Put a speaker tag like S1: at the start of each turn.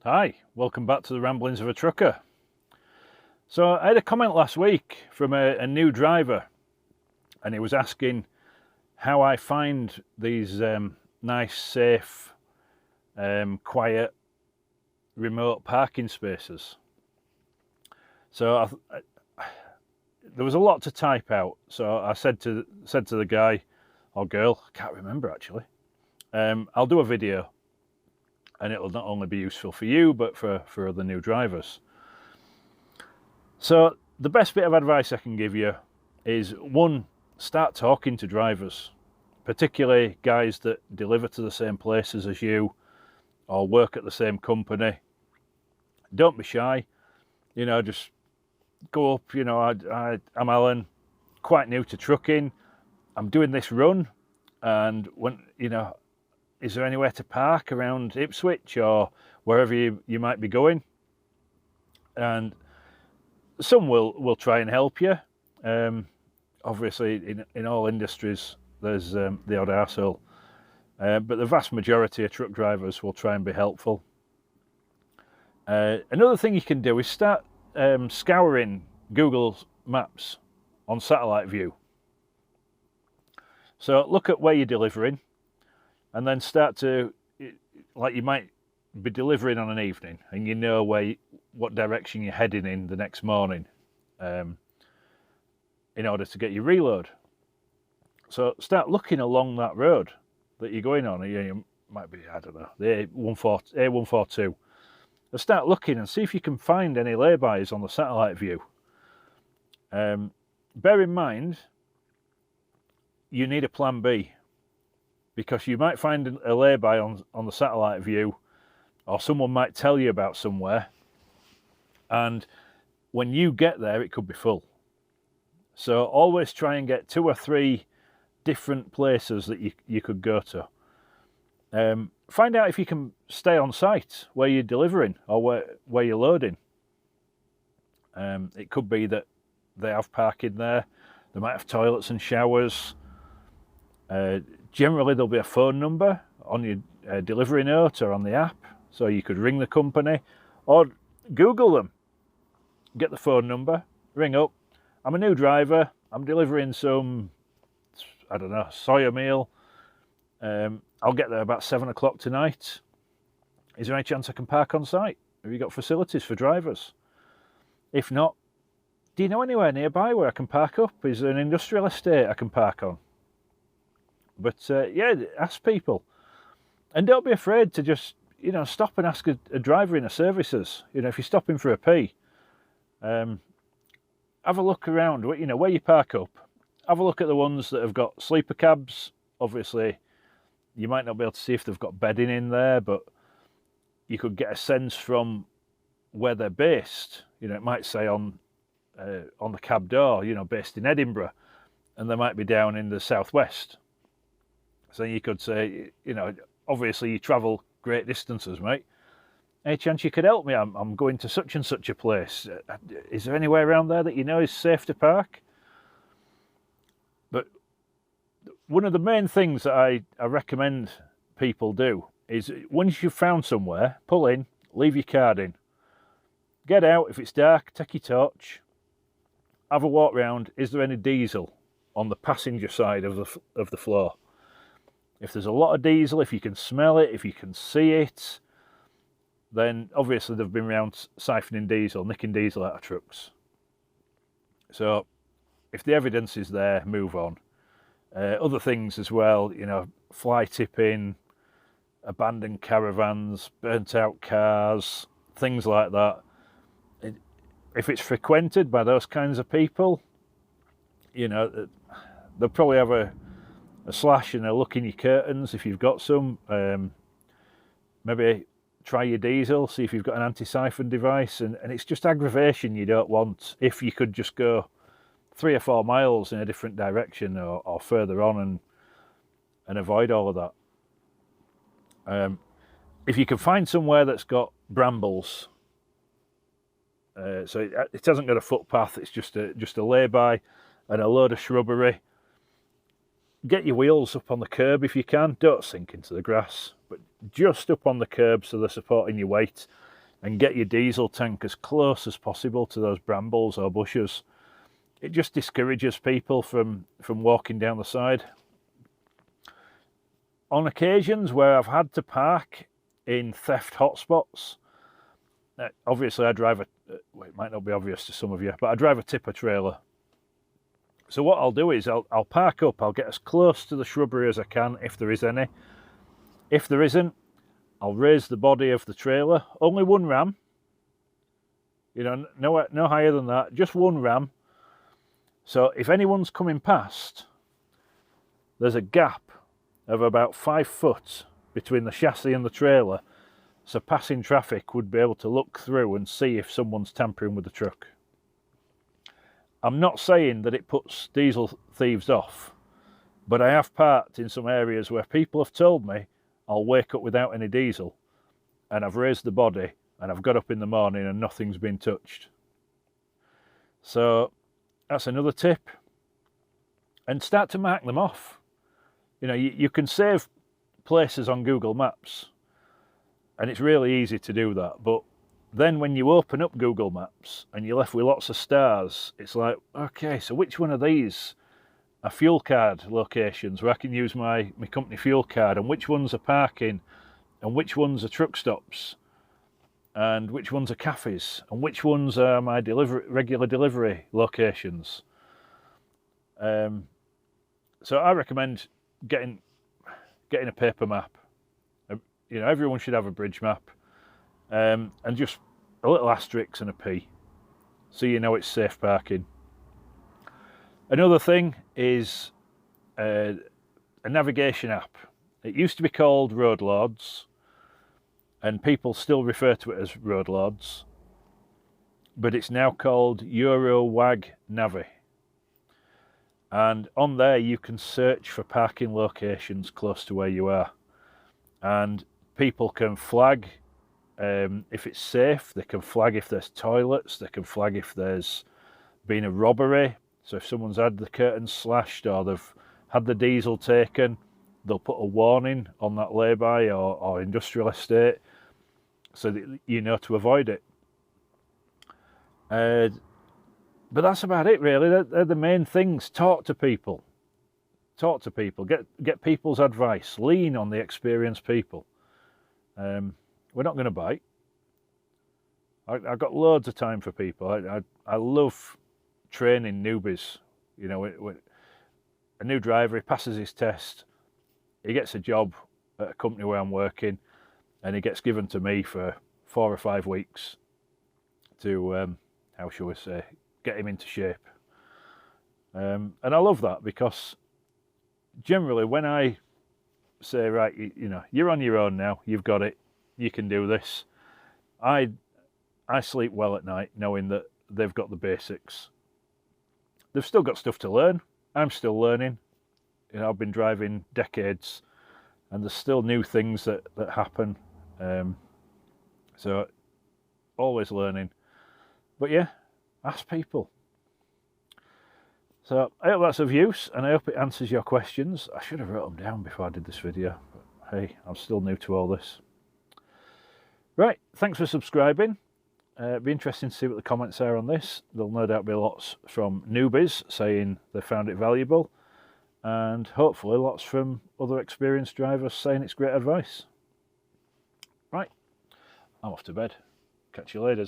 S1: Hi, welcome back to the Ramblings of a Trucker. So I had a comment last week from a new driver, and he was asking how I find these nice, safe, quiet, remote parking spaces. So there was a lot to type out. So I said to the guy or girl, I can't remember actually, I'll do a video. And it'll not only be useful for you, but for other new drivers. So the best bit of advice I can give you is, one, start talking to drivers, particularly guys that deliver to the same places as you or work at the same company. Don't be shy, just go up, I'm Alan, quite new to trucking. I'm doing this run, and when, is there anywhere to park around Ipswich or wherever you might be going? And some will try and help you. Obviously, in all industries, there's the odd arsehole. But the vast majority of truck drivers will try and be helpful. Another thing you can do is start scouring Google Maps on satellite view. So look at where you're delivering, and then start to, like you might be delivering on an evening and you know what direction you're heading in the next morning in order to get your reload. So start looking along that road that you're going on. You might be, I don't know, the A142. So start looking and see if you can find any laybys on the satellite view. Bear in mind, you need a plan B, because you might find a lay-by on the satellite view, or someone might tell you about somewhere, and when you get there it could be full. So always try and get 2 or 3 different places that you could go to. Find out if you can stay on site where you're delivering or where you're loading. It could be that they have parking there, they might have toilets and showers. Generally, there'll be a phone number on your delivery note or on the app, so you could ring the company or Google them. Get the phone number, ring up. I'm a new driver. I'm delivering some, I don't know, soya meal. I'll get there about 7 o'clock tonight. Is there any chance I can park on site? Have you got facilities for drivers? If not, do you know anywhere nearby where I can park up? Is there an industrial estate I can park on? But yeah, ask people, and don't be afraid to just stop and ask a driver in a services. If you're stopping for a pee, have a look around. Where you park up. Have a look at the ones that have got sleeper cabs. Obviously, you might not be able to see if they've got bedding in there, but you could get a sense from where they're based. It might say on the cab door, based in Edinburgh, and they might be down in the southwest. So you could say, obviously you travel great distances, mate. Any chance you could help me? I'm going to such and such a place. Is there anywhere around there that is safe to park? But one of the main things that I recommend people do is, once you've found somewhere, pull in, leave your card in. Get out. If it's dark, take your torch. Have a walk round. Is there any diesel on the passenger side of the floor? If there's a lot of diesel, if you can smell it, if you can see it, then obviously they've been around siphoning diesel, nicking diesel out of trucks. So if the evidence is there, move on. Other things as well, fly tipping, abandoned caravans, burnt out cars, things like that. If it's frequented by those kinds of people, they'll probably have a slash and a look in your curtains if you've got some. Maybe try your diesel, see if you've got an anti-siphon device, and it's just aggravation you don't want. If you could just go 3 or 4 miles in a different direction or further on and avoid all of that. If you can find somewhere that's got brambles, so it hasn't got a footpath, it's just a lay-by and a load of shrubbery. Get your wheels up on the curb if you can. Don't sink into the grass, but just up on the curb so they're supporting your weight. and get your diesel tank as close as possible to those brambles or bushes. It just discourages people from walking down the side. On occasions where I've had to park in theft hotspots, obviously I drive well, it might not be obvious to some of you, but I drive a tipper trailer. So what I'll do is I'll park up, I'll get as close to the shrubbery as I can if there is any. If there isn't, I'll raise the body of the trailer, only one ram, you know, no higher than that, just one ram. So if anyone's coming past, there's a gap of about 5 foot between the chassis and the trailer, so passing traffic would be able to look through and see if someone's tampering with the truck. I'm not saying that it puts diesel thieves off, but I have parked in some areas where people have told me I'll wake up without any diesel, and I've raised the body and I've got up in the morning and nothing's been touched. So that's another tip. And start to mark them off. You know, you can save places on Google Maps, and it's really easy to do that, but then when you open up Google Maps and you're left with lots of stars, it's like, okay, so which one of these are fuel card locations where I can use my company fuel card, and which ones are parking, and which ones are truck stops, and which ones are cafes, and which ones are my regular delivery locations. So I recommend getting a paper map. You know, everyone should have a bridge map, and just a little asterisk and a P, so you know it's safe parking. Another thing is a navigation app. It used to be called Road Lords, and people still refer to it as Road Lords, but it's now called Eurowag Navi. And on there you can search for parking locations close to where you are, and people can flag if it's safe. They can flag if there's toilets, they can flag if there's been a robbery. So if someone's had the curtains slashed or they've had the diesel taken, they'll put a warning on that lay-by or industrial estate so that you know to avoid it. But that's about it, really. They're the main things. Talk to people. Talk to people. Get people's advice. Lean on the experienced people. We're not going to bite. I've got loads of time for people. I love training newbies. You know, a new driver, he passes his test, he gets a job at a company where I'm working, and he gets given to me for 4 or 5 weeks to, how shall we say, get him into shape. And I love that, because generally when I say, right, you know, you're on your own now, you've got it, you can do this, I sleep well at night knowing that they've got the basics. They've still got stuff to learn. I'm still learning. You know, I've been driving decades, and there's still new things that happen. So always learning. But yeah, ask people. So I hope that's of use, and I hope it answers your questions. I should have wrote them down before I did this video, but hey, I'm still new to all this. Right, thanks for subscribing. It'd be interesting to see what the comments are on this. There'll no doubt be lots from newbies saying they found it valuable, and hopefully lots from other experienced drivers saying it's great advice. Right, I'm off to bed. Catch you later.